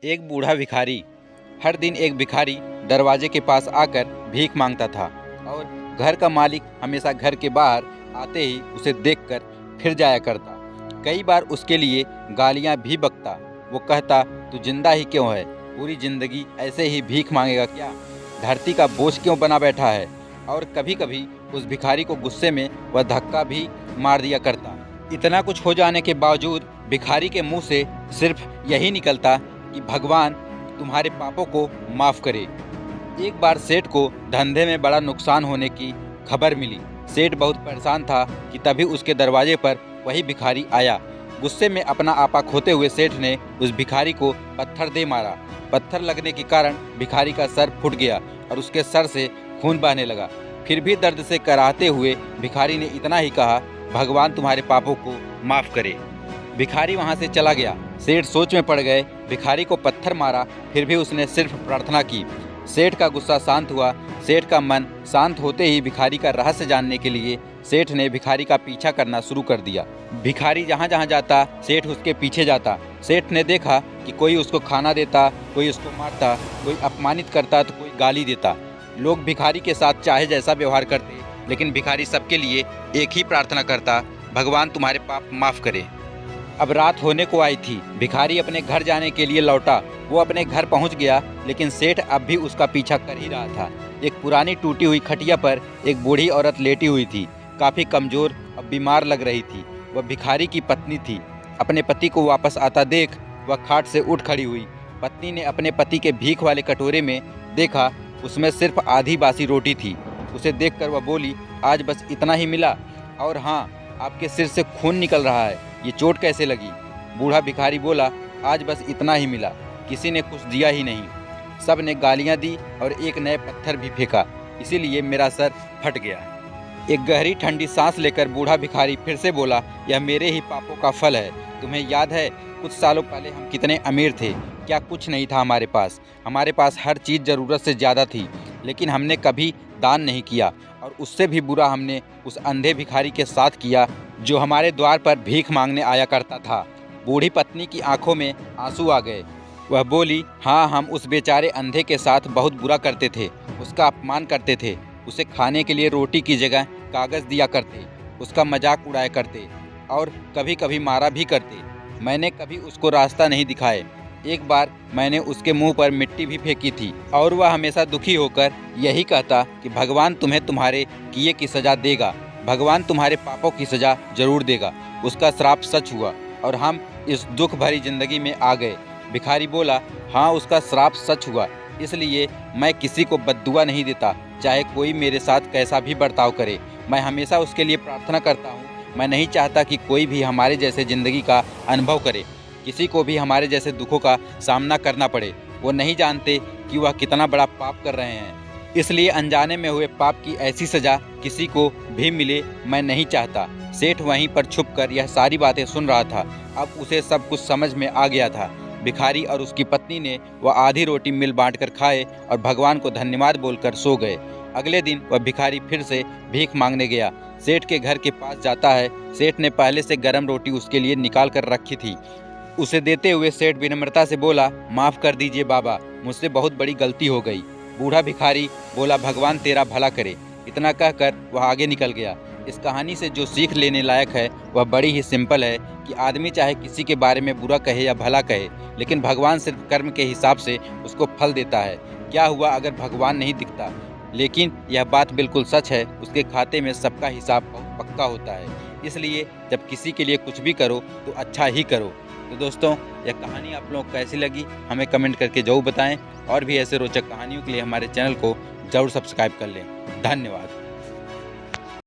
एक बूढ़ा भिखारी। हर दिन एक भिखारी दरवाजे के पास आकर भीख मांगता था और घर का मालिक हमेशा घर के बाहर आते ही उसे देखकर फिर जाया करता। कई बार उसके लिए गालियां भी बकता। वो कहता, तू जिंदा ही क्यों है? पूरी जिंदगी ऐसे ही भीख मांगेगा क्या? धरती का बोझ क्यों बना बैठा है? और कभी कभी उस भिखारी को गुस्से में वह धक्का भी मार दिया करता। इतना कुछ हो जाने के बावजूद भिखारी के मुंह से सिर्फ यही निकलता कि भगवान तुम्हारे पापों को माफ़ करे। एक बार सेठ को धंधे में बड़ा नुकसान होने की खबर मिली। सेठ बहुत परेशान था कि तभी उसके दरवाजे पर वही भिखारी आया। गुस्से में अपना आपा खोते हुए सेठ ने उस भिखारी को पत्थर दे मारा। पत्थर लगने के कारण भिखारी का सर फूट गया और उसके सर से खून बहने लगा। फिर भी दर्द से कराहते हुए भिखारी ने इतना ही कहा, भगवान तुम्हारे पापों को माफ़ करे। भिखारी वहाँ से चला गया। सेठ सोच में पड़ गए। भिखारी को पत्थर मारा, फिर भी उसने सिर्फ प्रार्थना की। सेठ का गुस्सा शांत हुआ। सेठ का मन शांत होते ही भिखारी का रहस्य जानने के लिए सेठ ने भिखारी का पीछा करना शुरू कर दिया। भिखारी जहाँ जहाँ जाता सेठ उसके पीछे जाता। सेठ ने देखा कि कोई उसको खाना देता, कोई उसको मारता, कोई अपमानित करता तो कोई गाली देता। लोग भिखारी के साथ चाहे जैसा व्यवहार करते, लेकिन भिखारी सबके लिए एक ही प्रार्थना करता, भगवान तुम्हारे पाप माफ़ करे। अब रात होने को आई थी। भिखारी अपने घर जाने के लिए लौटा। वो अपने घर पहुंच गया, लेकिन सेठ अब भी उसका पीछा कर ही रहा था। एक पुरानी टूटी हुई खटिया पर एक बूढ़ी औरत लेटी हुई थी। काफ़ी कमज़ोर और बीमार लग रही थी। वह भिखारी की पत्नी थी। अपने पति को वापस आता देख वह खाट से उठ खड़ी हुई। पत्नी ने अपने पति के भीख वाले कटोरे में देखा, उसमें सिर्फ आधी बासी रोटी थी। उसे देखकर वह बोली, आज बस इतना ही मिला? और हाँ, आपके सिर से खून निकल रहा है, ये चोट कैसे लगी? बूढ़ा भिखारी बोला, आज बस इतना ही मिला, किसी ने कुछ दिया ही नहीं। सब ने गालियां दी और एक नए पत्थर भी फेंका, इसीलिए मेरा सर फट गया। एक गहरी ठंडी सांस लेकर बूढ़ा भिखारी फिर से बोला, यह मेरे ही पापों का फल है। तुम्हें याद है कुछ सालों पहले हम कितने अमीर थे? क्या कुछ नहीं था हमारे पास? हमारे पास हर चीज़ ज़रूरत से ज़्यादा थी, लेकिन हमने कभी दान नहीं किया। और उससे भी बुरा हमने उस अंधे भिखारी के साथ किया जो हमारे द्वार पर भीख मांगने आया करता था। बूढ़ी पत्नी की आंखों में आंसू आ गए। वह बोली, हाँ, हम उस बेचारे अंधे के साथ बहुत बुरा करते थे। उसका अपमान करते थे। उसे खाने के लिए रोटी की जगह कागज़ दिया करते, उसका मजाक उड़ाया करते और कभी कभी मारा भी करते। मैंने कभी उसको रास्ता नहीं दिखाए। एक बार मैंने उसके मुंह पर मिट्टी भी फेंकी थी और वह हमेशा दुखी होकर यही कहता कि भगवान तुम्हें तुम्हारे किए की सज़ा देगा, भगवान तुम्हारे पापों की सज़ा जरूर देगा। उसका श्राप सच हुआ और हम इस दुख भरी जिंदगी में आ गए। भिखारी बोला, हाँ, उसका श्राप सच हुआ, इसलिए मैं किसी को बद्दुआ नहीं देता, चाहे कोई मेरे साथ कैसा भी बर्ताव करे। मैं हमेशा उसके लिए प्रार्थना करता हूँ। मैं नहीं चाहता कि कोई भी हमारे जैसे ज़िंदगी का अनुभव करे, किसी को भी हमारे जैसे दुखों का सामना करना पड़े। वो नहीं जानते कि वह कितना बड़ा पाप कर रहे हैं, इसलिए अनजाने में हुए पाप की ऐसी सज़ा किसी को भी मिले मैं नहीं चाहता। सेठ वहीं पर छुपकर यह सारी बातें सुन रहा था। अब उसे सब कुछ समझ में आ गया था। भिखारी और उसकी पत्नी ने वह आधी रोटी मिल बांटकर खाए और भगवान को धन्यवाद बोलकर सो गए। अगले दिन वह भिखारी फिर से भीख मांगने गया। सेठ के घर के पास जाता है। सेठ ने पहले से गर्म रोटी उसके लिए निकाल कर रखी थी। उसे देते हुए सेठ विनम्रता से बोला, माफ़ कर दीजिए बाबा, मुझसे बहुत बड़ी गलती हो गई। बूढ़ा भिखारी बोला, भगवान तेरा भला करे। इतना कहकर वह आगे निकल गया। इस कहानी से जो सीख लेने लायक है वह बड़ी ही सिंपल है कि आदमी चाहे किसी के बारे में बुरा कहे या भला कहे, लेकिन भगवान सिर्फ कर्म के हिसाब से उसको फल देता है। क्या हुआ अगर भगवान नहीं दिखता? लेकिन यह बात बिल्कुल सच है, उसके खाते में सबका हिसाब पक्का होता है। इसलिए जब किसी के लिए कुछ भी करो तो अच्छा ही करो। तो दोस्तों, यह कहानी आप लोगों को कैसी लगी हमें कमेंट करके जरूर बताएं और भी ऐसे रोचक कहानियों के लिए हमारे चैनल को जरूर सब्सक्राइब कर लें। धन्यवाद।